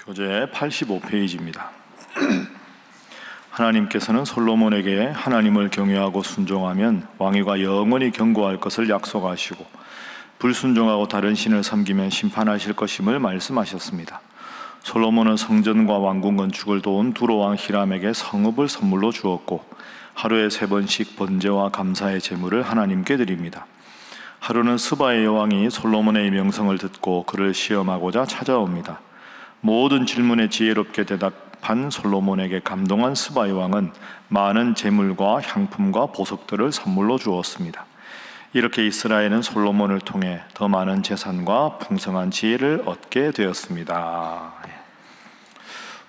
교재 85페이지입니다. 하나님께서는 솔로몬에게 하나님을 경외하고 순종하면 왕위가 영원히 견고할 것을 약속하시고 불순종하고 다른 신을 섬기면 심판하실 것임을 말씀하셨습니다. 솔로몬은 성전과 왕궁 건축을 도운 두로왕 히람에게 성읍을 선물로 주었고 하루에 3번씩 번제와 감사의 제물을 하나님께 드립니다. 하루는 스바의 여왕이 솔로몬의 명성을 듣고 그를 시험하고자 찾아옵니다. 모든 질문에 지혜롭게 대답한 솔로몬에게 감동한 스바의 왕은 많은 제물과 향품과 보석들을 선물로 주었습니다. 이렇게 이스라엘은 솔로몬을 통해 더 많은 재산과 풍성한 지혜를 얻게 되었습니다.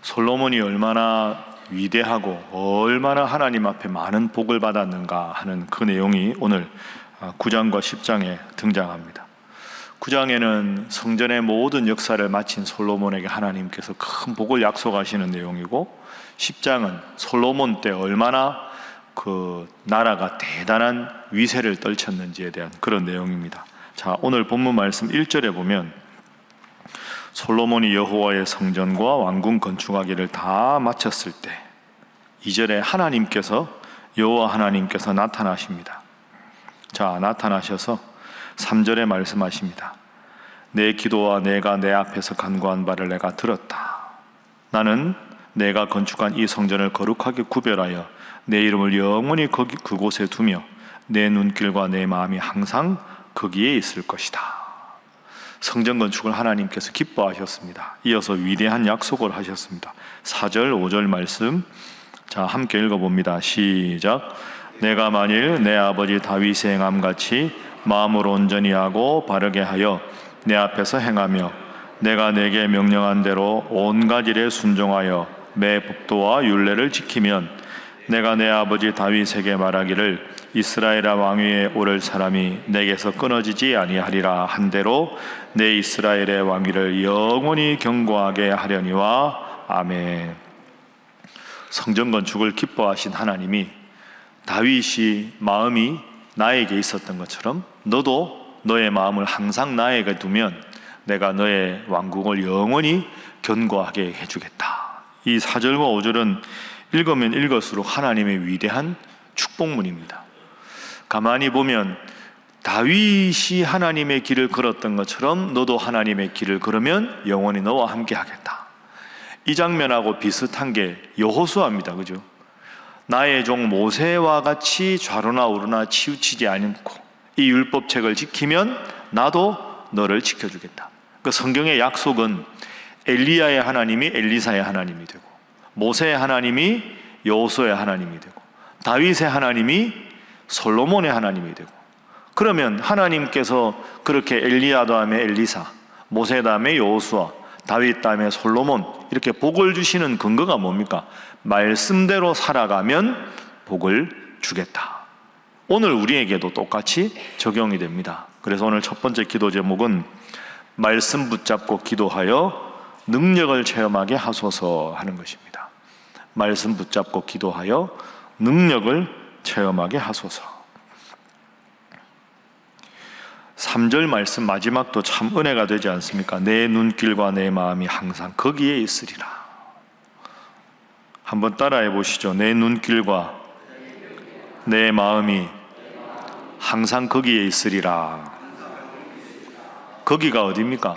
솔로몬이 얼마나 위대하고 얼마나 하나님 앞에 많은 복을 받았는가 하는 그 내용이 오늘 9장과 10장에 등장합니다. 9장에는 성전의 모든 역사를 마친 솔로몬에게 하나님께서 큰 복을 약속하시는 내용이고, 10장은 솔로몬 때 얼마나 그 나라가 대단한 위세를 떨쳤는지에 대한 그런 내용입니다. 자, 오늘 본문 말씀 1절에 보면 솔로몬이 여호와의 성전과 왕궁 건축하기를 다 마쳤을 때 2절에 여호와 하나님께서 나타나십니다. 자, 나타나셔서 3절에 말씀하십니다. 내 기도와 내가 내 앞에서 간구한 바를 내가 들었다. 나는 내가 건축한 이 성전을 거룩하게 구별하여 내 이름을 영원히 그곳에 두며 내 눈길과 내 마음이 항상 거기에 있을 것이다. 성전 건축을 하나님께서 기뻐하셨습니다. 이어서 위대한 약속을 하셨습니다. 4절, 5절 말씀, 자, 함께 읽어봅니다. 시작. 내가 만일 내 아버지 다윗의 행함같이 마음으로 온전히 하고 바르게 하여 내 앞에서 행하며 내가 내게 명령한 대로 온갖 일에 순종하여 매 법도와 율례를 지키면 내가 내 아버지 다윗에게 말하기를 이스라엘아 왕위에 오를 사람이 내게서 끊어지지 아니하리라 한 대로 내 이스라엘의 왕위를 영원히 견고하게 하려니와. 아멘. 성전 건축을 기뻐하신 하나님이 다윗이 마음이 나에게 있었던 것처럼 너도 너의 마음을 항상 나에게 두면 내가 너의 왕국을 영원히 견고하게 해주겠다. 이 4절과 5절은 읽으면 읽을수록 하나님의 위대한 축복문입니다. 가만히 보면 다윗이 하나님의 길을 걸었던 것처럼 너도 하나님의 길을 걸으면 영원히 너와 함께 하겠다. 이 장면하고 비슷한 게 여호수아입니다. 그죠? 나의 종 모세와 같이 좌로나 우로나 치우치지 않고 이 율법책을 지키면 나도 너를 지켜주겠다. 그 성경의 약속은 엘리야의 하나님이 엘리사의 하나님이 되고, 모세의 하나님이 여호수아의 하나님이 되고, 다윗의 하나님이 솔로몬의 하나님이 되고, 그러면 하나님께서 그렇게 엘리야 다음에 엘리사, 모세 다음에 여호수아, 다윗 다음에 솔로몬 이렇게 복을 주시는 근거가 뭡니까? 말씀대로 살아가면 복을 주겠다. 오늘 우리에게도 똑같이 적용이 됩니다. 그래서 오늘 첫 번째 기도 제목은 말씀 붙잡고 기도하여 능력을 체험하게 하소서 하는 것입니다. 말씀 붙잡고 기도하여 능력을 체험하게 하소서. 3절 말씀 마지막도 참 은혜가 되지 않습니까? 내 눈길과 내 마음이 항상 거기에 있으리라. 한번 따라해 보시죠. 내 눈길과 내 마음이 항상 거기에 있으리라. 거기가 어디입니까?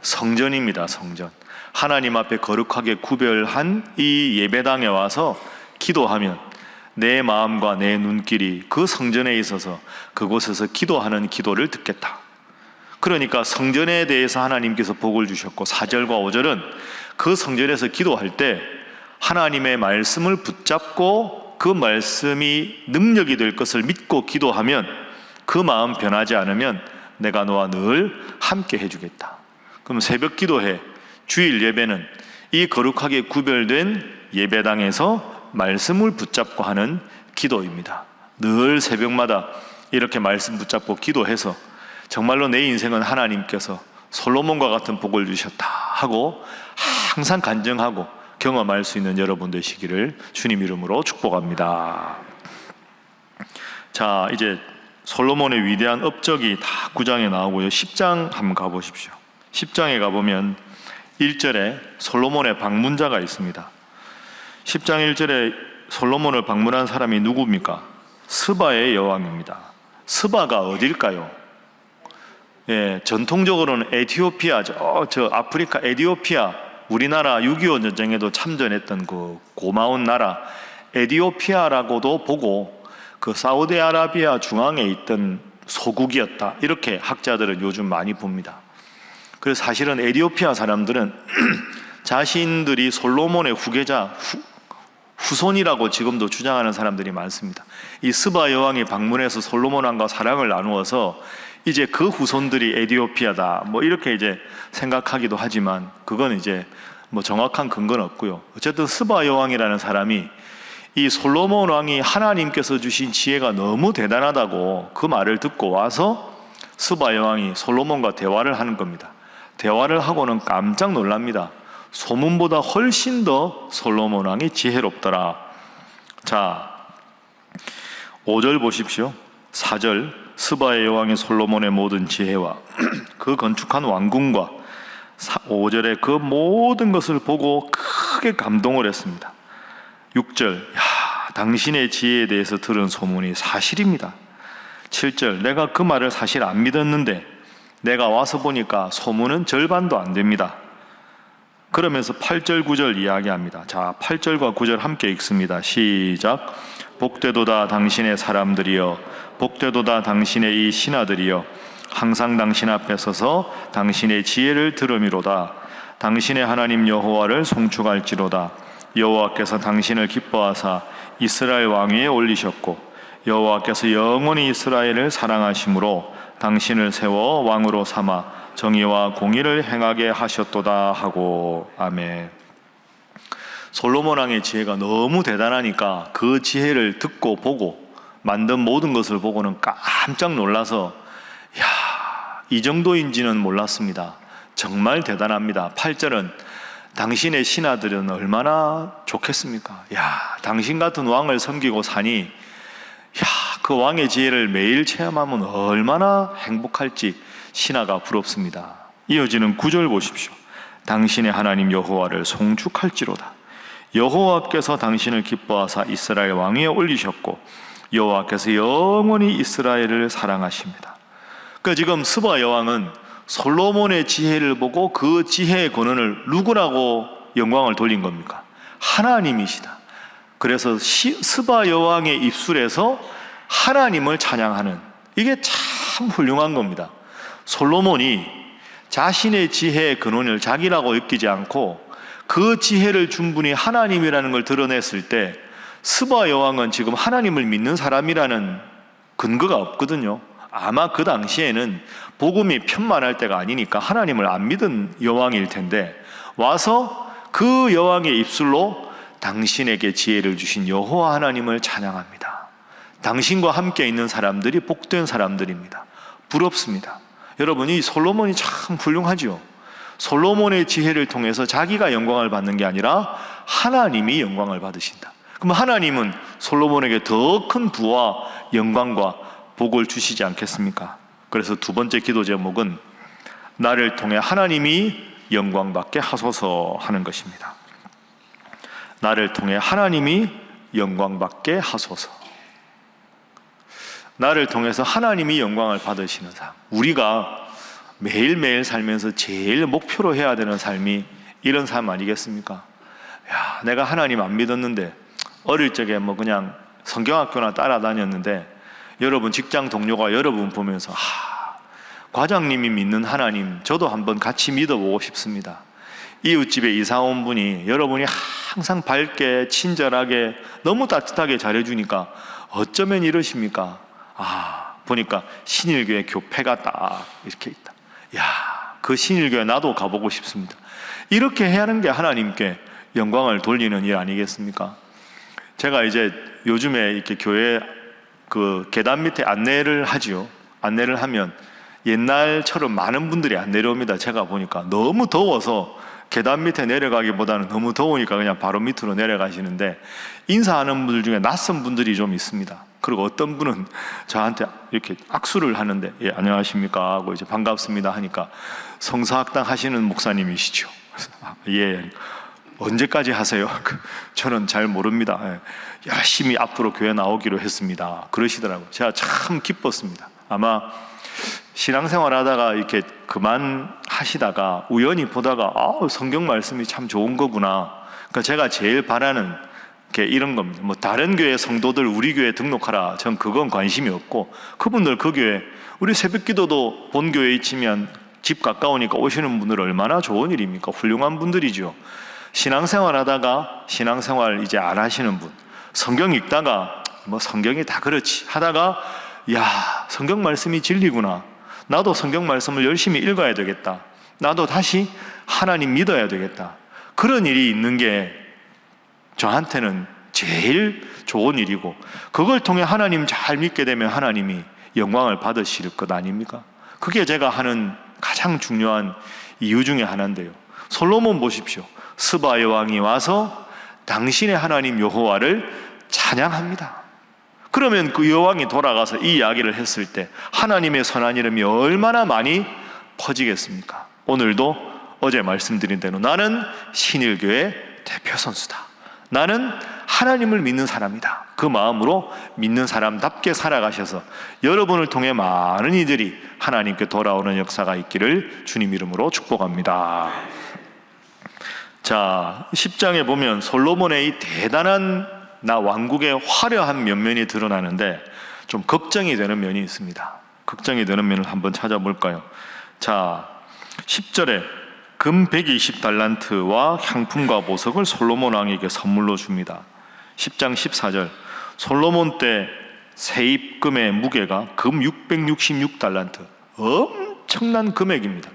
성전입니다. 성전. 하나님 앞에 거룩하게 구별한 이 예배당에 와서 기도하면 내 마음과 내 눈길이 그 성전에 있어서 그곳에서 기도하는 기도를 듣겠다. 그러니까 성전에 대해서 하나님께서 복을 주셨고, 4절과 5절은 그 성전에서 기도할 때 하나님의 말씀을 붙잡고 그 말씀이 능력이 될 것을 믿고 기도하면 그 마음 변하지 않으면 내가 너와 늘 함께 해주겠다. 그럼 새벽 기도회, 주일 예배는 이 거룩하게 구별된 예배당에서 말씀을 붙잡고 하는 기도입니다. 늘 새벽마다 이렇게 말씀 붙잡고 기도해서 정말로 내 인생은 하나님께서 솔로몬과 같은 복을 주셨다 하고 항상 간증하고 경험할 수 있는 여러분 되시기를 주님 이름으로 축복합니다. 자, 이제 솔로몬의 위대한 업적이 다 9장에 나오고요. 10장 한번 가보십시오. 10장에 가보면 1절에 솔로몬의 방문자가 있습니다. 10장 1절에 솔로몬을 방문한 사람이 누굽니까? 스바의 여왕입니다. 스바가 어딜까요? 예, 전통적으로는 에티오피아, 저 아프리카 에티오피아, 우리나라 6.25 전쟁에도 참전했던 그 고마운 나라 에티오피아라고도 보고 그 사우디아라비아 중앙에 있던 소국이었다, 이렇게 학자들은 요즘 많이 봅니다. 그래서 사실은 에티오피아 사람들은 자신들이 솔로몬의 후계자, 후손이라고 지금도 주장하는 사람들이 많습니다. 이 스바 여왕이 방문해서 솔로몬 왕과 사랑을 나누어서 이제 그 후손들이 에티오피아다, 뭐 이렇게 이제 생각하기도 하지만 그건 이제 뭐 정확한 근거는 없고요. 어쨌든 스바 여왕이라는 사람이 이 솔로몬 왕이 하나님께서 주신 지혜가 너무 대단하다고 그 말을 듣고 와서 스바 여왕이 솔로몬과 대화를 하는 겁니다. 대화를 하고는 깜짝 놀랍니다. 소문보다 훨씬 더 솔로몬 왕이 지혜롭더라. 자, 5절 보십시오. 4절, 스바의 여왕이 솔로몬의 모든 지혜와 그 건축한 왕궁과 5절에 그 모든 것을 보고 크게 감동을 했습니다. 6절, 당신의 지혜에 대해서 들은 소문이 사실입니다. 7절, 내가 그 말을 사실 안 믿었는데 내가 와서 보니까 소문은 절반도 안 됩니다. 그러면서 8절 9절 이야기합니다. 자, 8절과 9절 함께 읽습니다. 시작. 복되도다 당신의 사람들이여, 복되도다 당신의 이 신하들이여, 항상 당신 앞에 서서 당신의 지혜를 들음이로다. 당신의 하나님 여호와를 송축할지로다. 여호와께서 당신을 기뻐하사 이스라엘 왕위에 올리셨고 여호와께서 영원히 이스라엘을 사랑하심으로 당신을 세워 왕으로 삼아 정의와 공의를 행하게 하셨도다 하고. 아멘. 솔로몬 왕의 지혜가 너무 대단하니까 그 지혜를 듣고 보고 만든 모든 것을 보고는 깜짝 놀라서 이 정도인지는 몰랐습니다. 정말 대단합니다. 8절은 당신의 신하들은 얼마나 좋겠습니까? 당신 같은 왕을 섬기고 사니 그 왕의 지혜를 매일 체험하면 얼마나 행복할지 신하가 부럽습니다. 이어지는 9절 보십시오. 당신의 하나님 여호와를 송축할지로다. 여호와께서 당신을 기뻐하사 이스라엘 왕위에 올리셨고 여호와께서 영원히 이스라엘을 사랑하십니다. 그러니까 지금 스바 여왕은 솔로몬의 지혜를 보고 그 지혜의 권한을 누구라고 영광을 돌린 겁니까? 하나님이시다. 그래서 스바 여왕의 입술에서 하나님을 찬양하는, 이게 참 훌륭한 겁니다. 솔로몬이 자신의 지혜의 근원을 자기라고 여기지 않고 그 지혜를 충분히 하나님이라는 걸 드러냈을 때 스바 여왕은 지금 하나님을 믿는 사람이라는 근거가 없거든요. 아마 그 당시에는 복음이 편만할 때가 아니니까 하나님을 안 믿은 여왕일 텐데 와서 그 여왕의 입술로 당신에게 지혜를 주신 여호와 하나님을 찬양합니다. 당신과 함께 있는 사람들이 복된 사람들입니다. 부럽습니다. 여러분, 이 솔로몬이 참 훌륭하죠. 솔로몬의 지혜를 통해서 자기가 영광을 받는 게 아니라 하나님이 영광을 받으신다. 그럼 하나님은 솔로몬에게 더 큰 부와 영광과 복을 주시지 않겠습니까? 그래서 두 번째 기도 제목은 나를 통해 하나님이 영광받게 하소서 하는 것입니다. 나를 통해 하나님이 영광받게 하소서. 나를 통해서 하나님이 영광을 받으시는 삶, 우리가 매일매일 살면서 제일 목표로 해야 되는 삶이 이런 삶 아니겠습니까? 내가 하나님 안 믿었는데 어릴 적에 뭐 그냥 성경학교나 따라다녔는데 여러분 직장 동료가 여러분 보면서 과장님이 믿는 하나님 저도 한번 같이 믿어보고 싶습니다. 이웃집에 이사 온 분이 여러분이 항상 밝게 친절하게 너무 따뜻하게 잘해주니까 어쩌면 이러십니까? 보니까 신일교회 교패가 딱 이렇게 있다. 그 신일교회 나도 가보고 싶습니다. 이렇게 해야 하는 게 하나님께 영광을 돌리는 일 아니겠습니까? 제가 이제 요즘에 이렇게 교회 그 계단 밑에 안내를 하지요. 안내를 하면 옛날처럼 많은 분들이 안 내려옵니다. 제가 보니까 너무 더워서 계단 밑에 내려가기보다는 너무 더우니까 그냥 바로 밑으로 내려가시는데 인사하는 분들 중에 낯선 분들이 좀 있습니다. 그리고 어떤 분은 저한테 이렇게 악수를 하는데 안녕하십니까 하고 이제 반갑습니다 하니까 성서학당 하시는 목사님이시죠. 예. 언제까지 하세요? 저는 잘 모릅니다. 열심히 앞으로 교회 나오기로 했습니다. 그러시더라고요. 제가 참 기뻤습니다. 아마 신앙생활 하다가 이렇게 그만 하시다가 우연히 보다가 성경 말씀이 참 좋은 거구나. 그러니까 제가 제일 바라는 게 이런 겁니다. 뭐 다른 교회 성도들 우리 교회 등록하라. 전 그건 관심이 없고, 그분들 그 교회, 우리 새벽기도도 본 교회에 있으면 집 가까우니까 오시는 분들 얼마나 좋은 일입니까? 훌륭한 분들이죠. 신앙생활 하다가 신앙생활 이제 안 하시는 분, 성경 읽다가 뭐 성경이 다 그렇지 하다가 야, 성경 말씀이 진리구나. 나도 성경 말씀을 열심히 읽어야 되겠다. 나도 다시 하나님 믿어야 되겠다. 그런 일이 있는 게 저한테는 제일 좋은 일이고, 그걸 통해 하나님 잘 믿게 되면 하나님이 영광을 받으실 것 아닙니까? 그게 제가 하는 가장 중요한 이유 중에 하나인데요. 솔로몬 보십시오. 스바의 왕이 와서 당신의 하나님 여호와를 찬양합니다. 그러면 그 여왕이 돌아가서 이 이야기를 했을 때 하나님의 선한 이름이 얼마나 많이 퍼지겠습니까? 오늘도 어제 말씀드린 대로 나는 신일교의 대표 선수다. 나는 하나님을 믿는 사람이다. 그 마음으로 믿는 사람답게 살아가셔서 여러분을 통해 많은 이들이 하나님께 돌아오는 역사가 있기를 주님 이름으로 축복합니다. 자, 10장에 보면 솔로몬의 이 대단한 왕국의 화려한 면면이 드러나는데 좀 걱정이 되는 면이 있습니다. 걱정이 되는 면을 한번 찾아볼까요? 자, 10절에 금 120달란트와 향품과 보석을 솔로몬 왕에게 선물로 줍니다. 10장 14절, 솔로몬 때 세입금의 무게가 금 666달란트, 엄청난 금액입니다.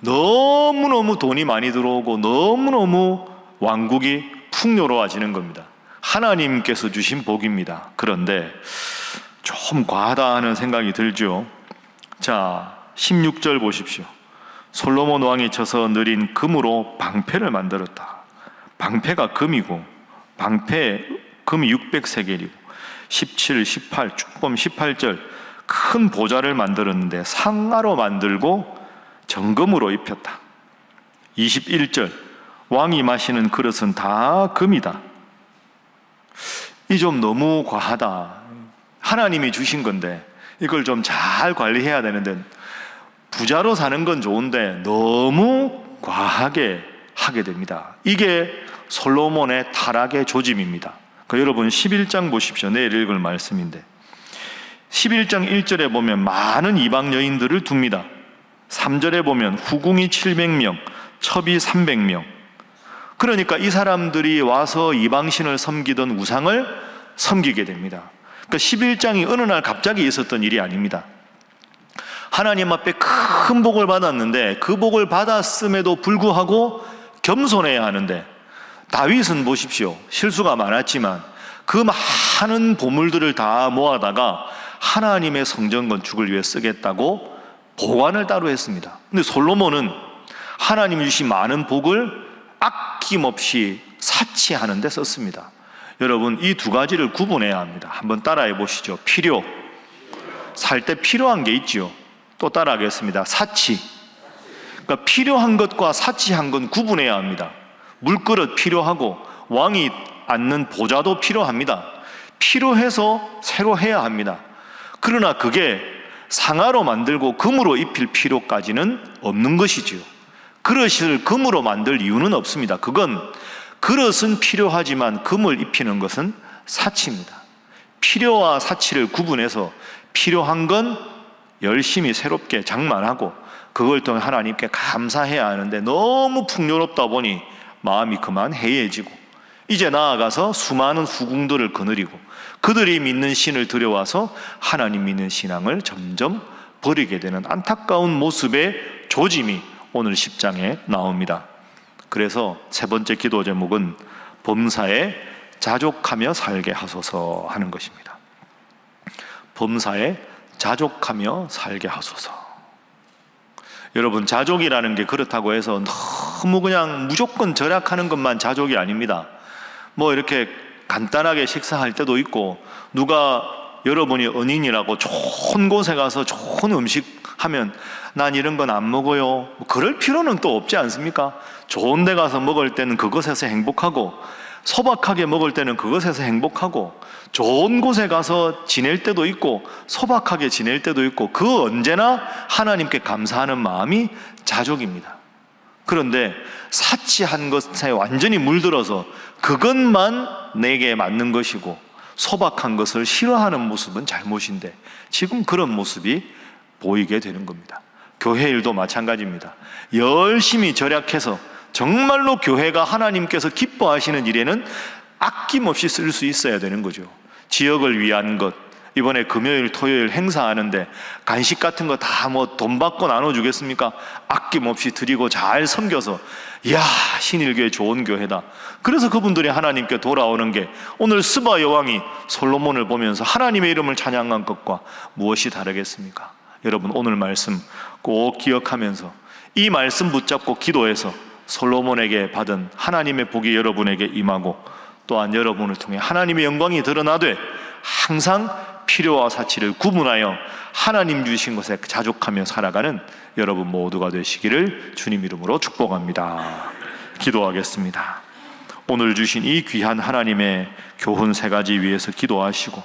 너무너무 돈이 많이 들어오고 너무너무 왕국이 풍요로워지는 겁니다. 하나님께서 주신 복입니다. 그런데 좀 과하다 하는 생각이 들죠. 자, 16절 보십시오. 솔로몬 왕이 쳐서 느린 금으로 방패를 만들었다. 방패가 금이고, 방패 금이 600세겔이고, 17, 18, 쭉 보면 18절 큰 보좌를 만들었는데 상아로 만들고 정금으로 입혔다. 21절 왕이 마시는 그릇은 다 금이다. 이 좀 너무 과하다. 하나님이 주신 건데 이걸 좀 잘 관리해야 되는데, 부자로 사는 건 좋은데 너무 과하게 하게 됩니다. 이게 솔로몬의 타락의 조짐입니다. 그러니까 여러분 11장 보십시오. 내일 읽을 말씀인데 11장 1절에 보면 많은 이방 여인들을 둡니다. 3절에 보면 후궁이 700명, 첩이 300명. 그러니까 이 사람들이 와서 이방신을 섬기던 우상을 섬기게 됩니다. 그러니까 11장이 어느 날 갑자기 있었던 일이 아닙니다. 하나님 앞에 큰 복을 받았는데 그 복을 받았음에도 불구하고 겸손해야 하는데, 다윗은 보십시오. 실수가 많았지만 그 많은 보물들을 다 모아다가 하나님의 성전 건축을 위해 쓰겠다고 보관을 따로 했습니다. 근데 솔로몬은 하나님이 주신 많은 복을 아낌없이 사치하는 데 썼습니다. 여러분, 이 두 가지를 구분해야 합니다. 한번 따라해 보시죠. 필요, 살 때 필요한 게 있죠. 또 따라하겠습니다. 사치. 그러니까 필요한 것과 사치한 건 구분해야 합니다. 물그릇 필요하고 왕이 앉는 보좌도 필요합니다. 필요해서 새로 해야 합니다. 그러나 그게 상아로 만들고 금으로 입힐 필요까지는 없는 것이지요. 그릇을 금으로 만들 이유는 없습니다. 그릇은 필요하지만 금을 입히는 것은 사치입니다. 필요와 사치를 구분해서 필요한 건 열심히 새롭게 장만하고 그걸 통해 하나님께 감사해야 하는데, 너무 풍요롭다 보니 마음이 그만 해이해지고 이제 나아가서 수많은 후궁들을 거느리고 그들이 믿는 신을 들여와서 하나님 믿는 신앙을 점점 버리게 되는 안타까운 모습의 조짐이 오늘 10장에 나옵니다. 그래서 세 번째 기도 제목은 범사에 자족하며 살게 하소서 하는 것입니다. 범사에 자족하며 살게 하소서. 여러분, 자족이라는 게 그렇다고 해서 너무 그냥 무조건 절약하는 것만 자족이 아닙니다. 뭐 이렇게 간단하게 식사할 때도 있고, 누가 여러분이 은인이라고 좋은 곳에 가서 좋은 음식 하면 난 이런 건 안 먹어요. 뭐 그럴 필요는 또 없지 않습니까? 좋은 데 가서 먹을 때는 그것에서 행복하고, 소박하게 먹을 때는 그것에서 행복하고, 좋은 곳에 가서 지낼 때도 있고 소박하게 지낼 때도 있고, 그 언제나 하나님께 감사하는 마음이 자족입니다. 그런데 사치한 것에 완전히 물들어서 그것만 내게 맞는 것이고 소박한 것을 싫어하는 모습은 잘못인데, 지금 그런 모습이 보이게 되는 겁니다. 교회 일도 마찬가지입니다. 열심히 절약해서 정말로 교회가 하나님께서 기뻐하시는 일에는 아낌없이 쓸 수 있어야 되는 거죠. 지역을 위한 것, 이번에 금요일 토요일 행사하는데 간식 같은 거 다 뭐 돈 받고 나눠주겠습니까? 아낌없이 드리고 잘 섬겨서, 이야, 신일교회 좋은 교회다. 그래서 그분들이 하나님께 돌아오는 게, 오늘 스바 여왕이 솔로몬을 보면서 하나님의 이름을 찬양한 것과 무엇이 다르겠습니까? 여러분, 오늘 말씀 꼭 기억하면서 이 말씀 붙잡고 기도해서 솔로몬에게 받은 하나님의 복이 여러분에게 임하고, 또한 여러분을 통해 하나님의 영광이 드러나되 항상 필요와 사치를 구분하여 하나님 주신 것에 자족하며 살아가는 여러분 모두가 되시기를 주님 이름으로 축복합니다. 기도하겠습니다. 오늘 주신 이 귀한 하나님의 교훈 3가지 위해서 기도하시고,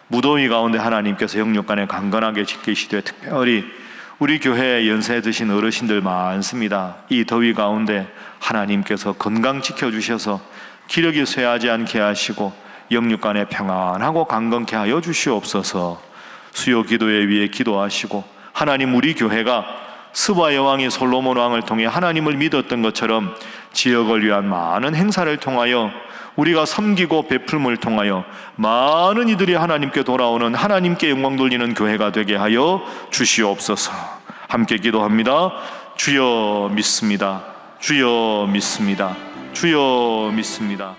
무더위 가운데 하나님께서 영육간에 강건하게 지키시되, 특별히 우리 교회에 연세 드신 어르신들 많습니다. 이 더위 가운데 하나님께서 건강 지켜주셔서 기력이 쇠하지 않게 하시고 영육간에 평안하고 강건케 하여 주시옵소서. 수요 기도회 위에 기도하시고, 하나님, 우리 교회가 스바 여왕이 솔로몬 왕을 통해 하나님을 믿었던 것처럼 지역을 위한 많은 행사를 통하여 우리가 섬기고 베풀음을 통하여 많은 이들이 하나님께 돌아오는, 하나님께 영광 돌리는 교회가 되게 하여 주시옵소서. 함께 기도합니다. 주여 믿습니다. 주여 믿습니다. 주여 믿습니다.